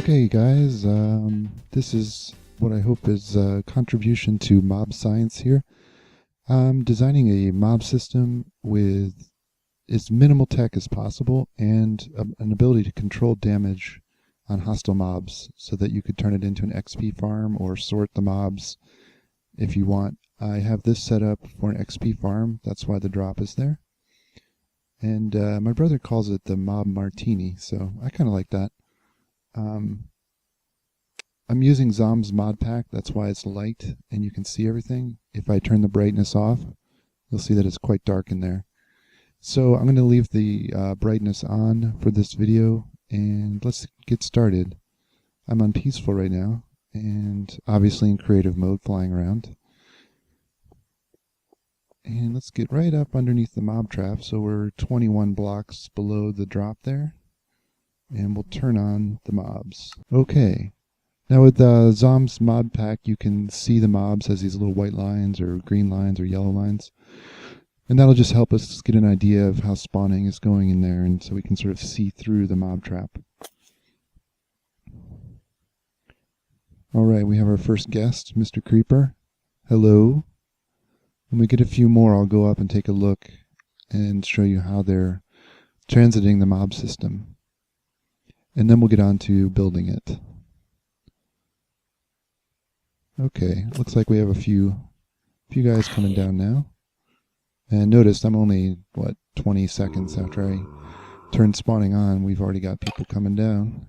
Okay guys, this is what I hope is a contribution to mob science here. I'm designing a mob system with as minimal tech as possible and an ability to control damage on hostile mobs so that you could turn it into an XP farm or sort the mobs if you want. I have this set up for an XP farm, that's why the drop is there. And my brother calls it the mob martini, so I kind of like that. I'm using Zom's mod pack, that's why it's light and you can see everything. If I turn the brightness off, you'll see that it's quite dark in there. So I'm going to leave the brightness on for this video and let's get started. I'm on peaceful right now and obviously in creative mode flying around. And let's get right up underneath the mob trap, so we're 21 blocks below the drop there. And we'll turn on the mobs. Okay. Now with Zom's mod pack, you can see the mobs as these little white lines or green lines or yellow lines. And that'll just help us get an idea of how spawning is going in there, and so we can sort of see through the mob trap. Alright, we have our first guest, Mr. Creeper. Hello. When we get a few more, I'll go up and take a look and show you how they're transiting the mob system. And then we'll get on to building it. Okay, looks like we have a few guys coming down now. And notice I'm only, 20 seconds after I turn spawning on, we've already got people coming down.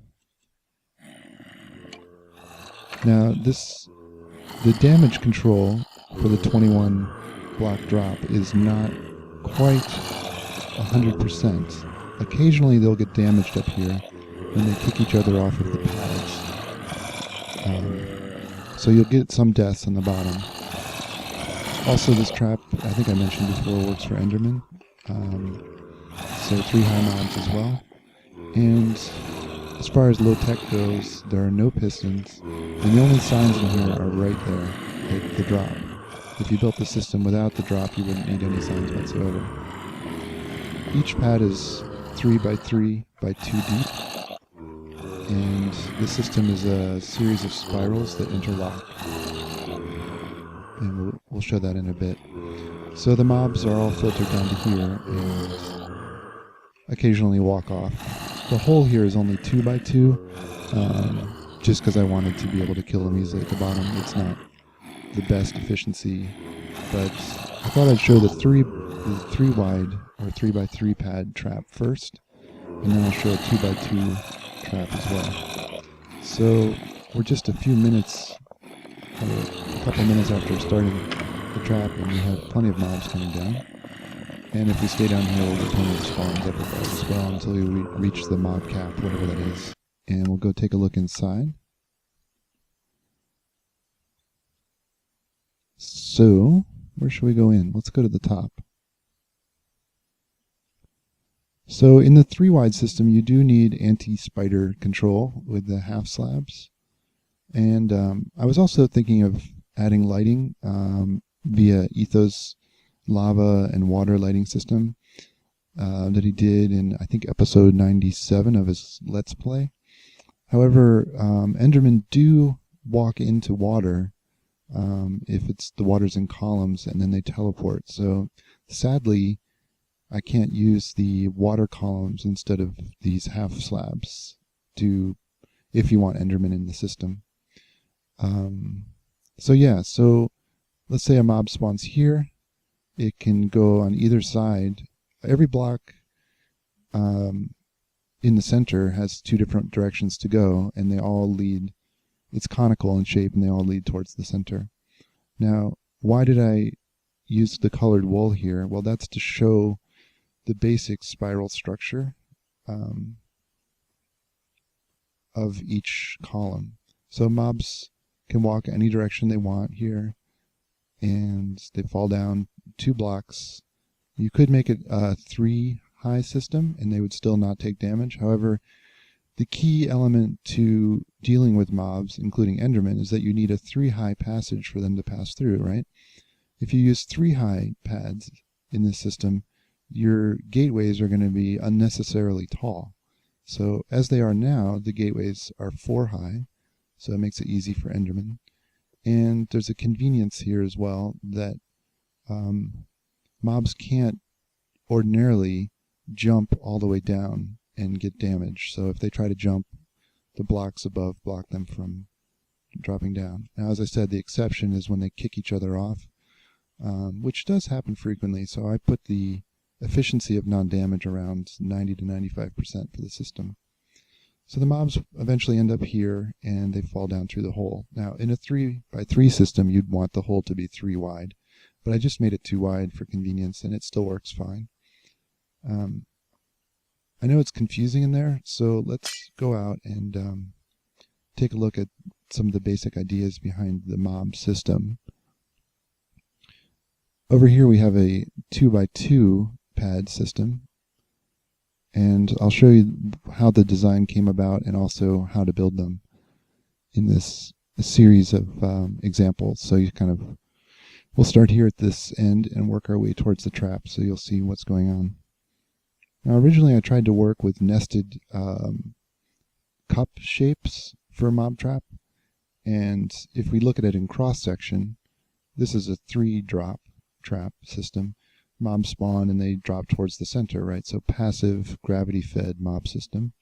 Now the damage control for the 21 block drop is not quite 100%. Occasionally they'll get damaged up here when they kick each other off of the pads. So you'll get some deaths on the bottom. Also this trap, I think I mentioned before, works for Endermen. So 3 high mobs as well. And as far as low tech goes, there are no pistons. And the only signs in here are right there, the drop. If you built the system without the drop, you wouldn't need any signs whatsoever. Each pad is 3 by 3 by 2 deep. And the system is a series of spirals that interlock. And we'll show that in a bit. So the mobs are all filtered down to here and occasionally walk off. The hole here is only 2 by 2, just because I wanted to be able to kill them easily at the bottom. It's not the best efficiency, but I thought I'd show the 3 wide or 3 by 3 pad trap first, and then I'll show a 2 by 2 trap as well. So we're just a few minutes, a couple minutes after starting the trap, and we have plenty of mobs coming down. And if we stay down here, we'll get plenty of spawns everywhere as well until we reach the mob cap, whatever that is. And we'll go take a look inside. So, where should we go in? Let's go to the top. So in the 3 wide system, you do need anti-spider control with the half slabs. And I was also thinking of adding lighting via Ethos lava and water lighting system that he did in, I think, episode 97 of his Let's Play. However, Endermen do walk into water if the water's in columns, and then they teleport. So sadly, I can't use the water columns instead of these half slabs if you want Endermen in the system. So let's say a mob spawns here. It can go on either side. Every block in the center has 2 different directions to go, and they all lead. It's conical in shape, and they all lead towards the center. Now, why did I use the colored wool here? Well, that's to show the basic spiral structure of each column. So mobs can walk any direction they want here, and they fall down 2 blocks. You could make it a 3 high system, and they would still not take damage. However, the key element to dealing with mobs, including Endermen, is that you need a 3 high passage for them to pass through, right? If you use 3 high pads in this system, your gateways are going to be unnecessarily tall. So as they are now, the gateways are 4 high, so it makes it easy for Endermen. And there's a convenience here as well that mobs can't ordinarily jump all the way down and get damaged. So if they try to jump, the blocks above block them from dropping down. Now, as I said, the exception is when they kick each other off, which does happen frequently. So I put the efficiency of non-damage around 90 to 95% for the system. So the mobs eventually end up here, and they fall down through the hole. Now, in a 3x3 system, you'd want the hole to be 3 wide, but I just made it 2 wide for convenience, and it still works fine. I know it's confusing in there, so let's go out and take a look at some of the basic ideas behind the mob system. Over here we have a 2x2 pad system, and I'll show you how the design came about and also how to build them in this series of examples. So you we'll start here at this end and work our way towards the trap, so you'll see what's going on. Now, originally I tried to work with nested cup shapes for a mob trap, and if we look at it in cross section, this is a 3-drop trap system. Mobs spawn and they drop towards the center, right? So passive, gravity-fed mob system,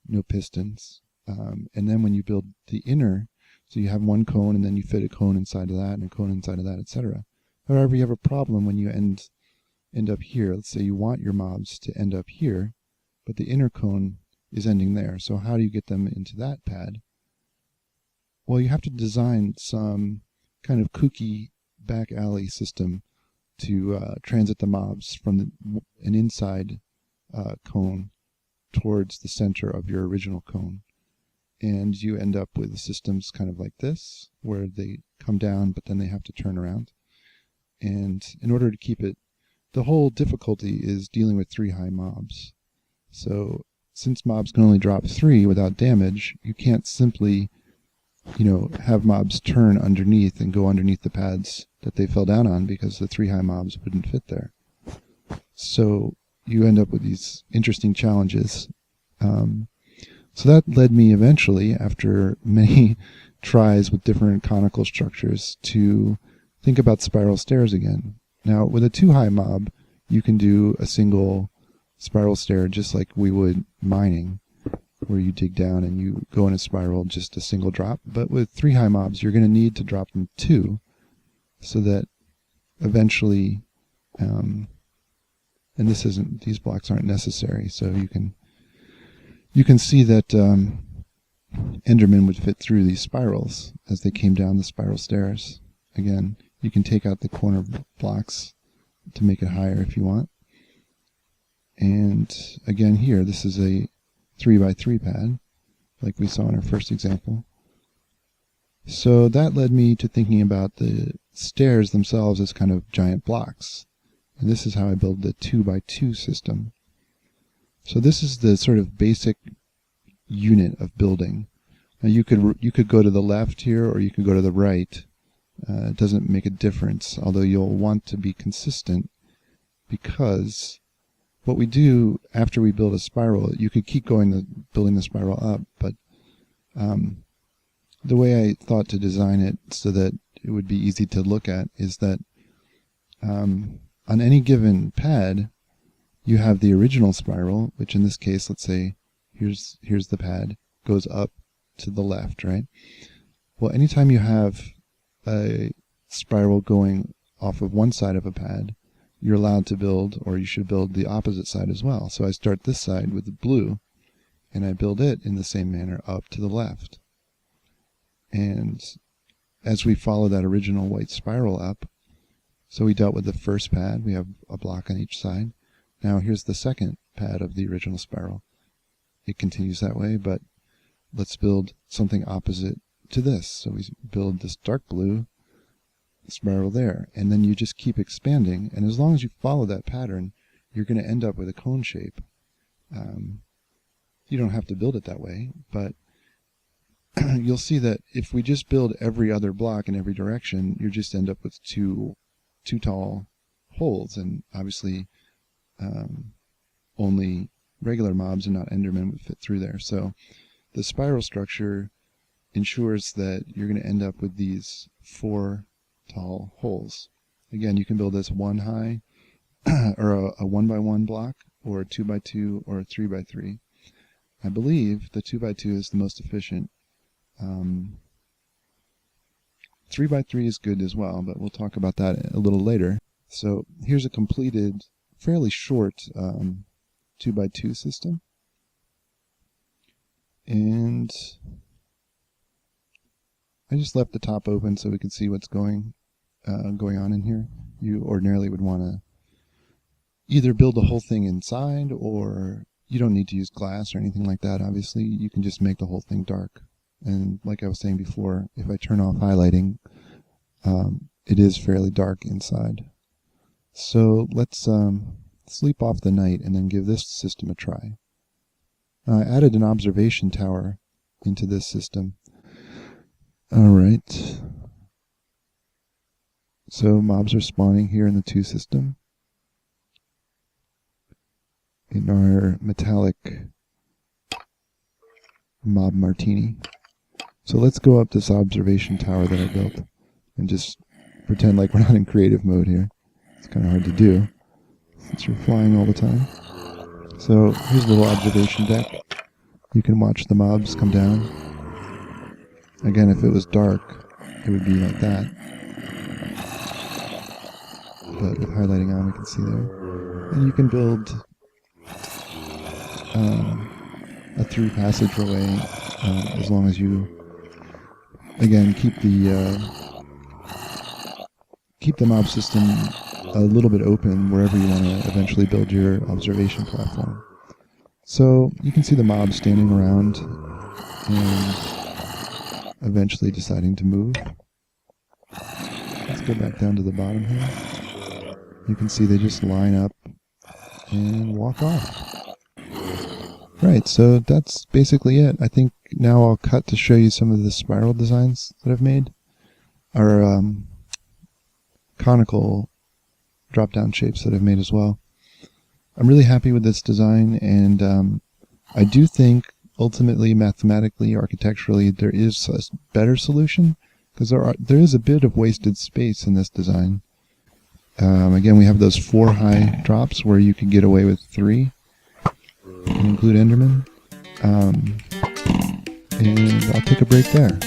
no pistons. And then when you build the inner, so you have one cone and then you fit a cone inside of that and a cone inside of that, etc. However, you have a problem when you end up here. Let's say you want your mobs to end up here, but the inner cone is ending there. So how do you get them into that pad? Well, you have to design some kind of kooky back alley system to transit the mobs from an inside cone towards the center of your original cone. And you end up with systems kind of like this, where they come down, but then they have to turn around. And in order to keep it, the whole difficulty is dealing with 3 high mobs. So since mobs can only drop 3 without damage, you can't simply have mobs turn underneath and go underneath the pads that they fell down on, because the 3 high mobs wouldn't fit there. So you end up with these interesting challenges. So that led me eventually, after many tries with different conical structures, to think about spiral stairs again. Now, with a 2 high mob, you can do a single spiral stair just like we would mining, where you dig down and you go in a spiral, just a single drop. But with 3 high mobs, you're going to need to drop them 2, so that eventually, and these blocks aren't necessary, so you can see that Endermen would fit through these spirals as they came down the spiral stairs. Again, you can take out the corner blocks to make it higher if you want. And again here, this is a 3x3 pad, like we saw in our first example. So that led me to thinking about the stairs themselves as kind of giant blocks. And this is how I build the 2x2 system. So this is the sort of basic unit of building. Now you could go to the left here, or you could go to the right. It doesn't make a difference, although you'll want to be consistent, because what we do after we build a spiral, you could keep building the spiral up, but the way I thought to design it so that it would be easy to look at is that on any given pad, you have the original spiral, which in this case, let's say, here's the pad, goes up to the left, right? Well, anytime you have a spiral going off of one side of a pad, you're allowed to build, or you should build, the opposite side as well. So I start this side with the blue, and I build it in the same manner up to the left. And as we follow that original white spiral up, so we dealt with the first pad, we have a block on each side. Now here's the second pad of the original spiral. It continues that way, but let's build something opposite to this. So we build this dark blue spiral there, and then you just keep expanding, and as long as you follow that pattern, you're going to end up with a cone shape. You don't have to build it that way, but you'll see that if we just build every other block in every direction, you just end up with two tall holes, and obviously only regular mobs and not Endermen would fit through there. So the spiral structure ensures that you're going to end up with these 4 tall holes. Again, you can build this 1 high, or a 1x1 block, or a 2x2, or a 3x3. I believe the 2x2 is the most efficient. 3x3 is good as well, but we'll talk about that a little later. So here's a completed, fairly short 2x2 system. And I just left the top open so we can see what's going on in here. You ordinarily would want to either build the whole thing inside, or you don't need to use glass or anything like that. Obviously, you can just make the whole thing dark. And like I was saying before, if I turn off highlighting, it is fairly dark inside. So let's sleep off the night and then give this system a try. I added an observation tower into this system. Alright. So mobs are spawning here in the 2 system. In our metallic mob martini. So let's go up this observation tower that I built and just pretend like we're not in creative mode here. It's kind of hard to do since you're flying all the time. So here's a little observation deck. You can watch the mobs come down. Again, if it was dark, it would be like that. But with highlighting on, we can see there. And you can build a through passageway as long as you, again, keep the mob system a little bit open wherever you want to eventually build your observation platform. So you can see the mobs standing around and eventually deciding to move. Let's go back down to the bottom here. You can see they just line up and walk off. Right, so that's basically it. I think now I'll cut to show you some of the spiral designs that I've made. Or conical drop-down shapes that I've made as well. I'm really happy with this design, and I do think ultimately, mathematically, architecturally, there is a better solution, because there is a bit of wasted space in this design. Again, we have those 4 high drops where you could get away with 3 and include Endermen. And I'll take a break there.